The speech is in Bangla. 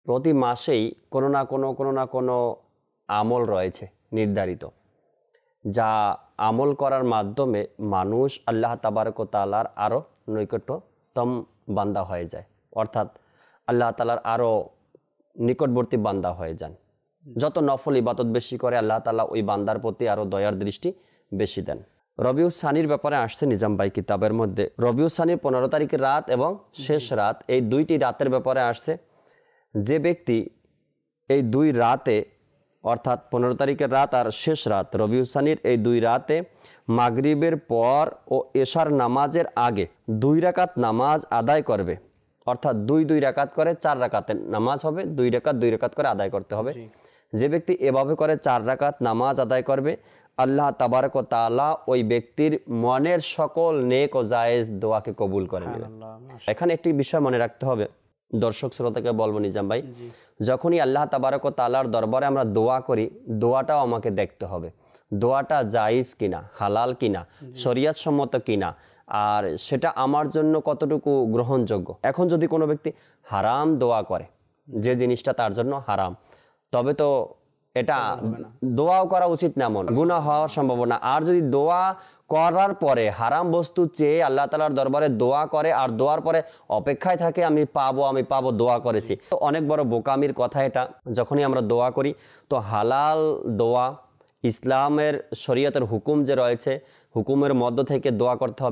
প্রতি মাসেই কোনো না কোনো আমল রয়েছে নির্ধারিত, যা আমল করার মাধ্যমে মানুষ আল্লাহ তাবারক ওয়া তাআলার আরও নৈকট্যতম বান্দা হয়ে যায়, অর্থাৎ আল্লাহ তাআলার আরও নিকটবর্তী বান্দা হয়ে যান। যত নফল ইবাদত বেশি করে আল্লাহ তাআলা ওই বান্দার প্রতি আরও দয়ার দৃষ্টি বেশি দেন। রবিউস সানির ব্যাপারে আসছে নিজাম ভাই কিতাবের মধ্যে। রবিউস সানির 15 তারিখের রাত এবং শেষ রাত, এই দুইটি রাতের ব্যাপারে আসছে। যে ব্যক্তি এই দুই রাতে অর্থাৎ 15 তারিখের রাত আর শেষ রাত রবিউস সানির এই দুই রাতে মাগরিবের পর ও এশার নামাজের আগে 2 রাকাত নামাজ আদায় করবে, অর্থাৎ 2 রাকাত করে 4 রাকাতের নামাজ হবে, 2 রাকাত করে আদায় করতে হবে। যে ব্যক্তি এভাবে করে 4 রাকাত নামাজ আদায় করবে, আল্লাহ তাবারক ওয়া তাআলা ওই ব্যক্তির মনের সকল নেক ও জায়েজ দোয়াকে কবুল করে নেবেন। এখানে একটি বিষয় মনে রাখতে হবে, দর্শক শ্রোতাকে বলবো নিজাম ভাই, যখনই আল্লাহ তাবারক ওয়া তাআলার দরবারে আমরা দোয়া করি, দোয়াটাও আমাকে দেখতে হবে, দোয়াটা জায়েজ কিনা, হালাল কিনা, শরীয়ত সম্মত কিনা, আর সেটা আমার জন্য কতটুকু গ্রহণযোগ্য। এখন যদি কোনো ব্যক্তি হারাম দোয়া করে, যে জিনিসটা তার জন্য হারাম, তবে তো এটা দোয়াও করা উচিত না, মন গুনাহ হওয়ার সম্ভাবনা। আর যদি দোয়া করার পরে হারাম বস্তু চেয়ে আল্লাহ তাআলার দরবারে দোয়া করে আর দোয়ার পরে অপেক্ষায় থাকে আমি পাবো দোয়া করেছি, তো অনেক বড় বোকামির কথা এটা। যখনই আমরা দোয়া করি তো হালাল দোয়া, ইসলামের শরীয়তের হুকুম যে রয়েছে, হুকুমের মধ্য থেকে দোয়া করতে হবে।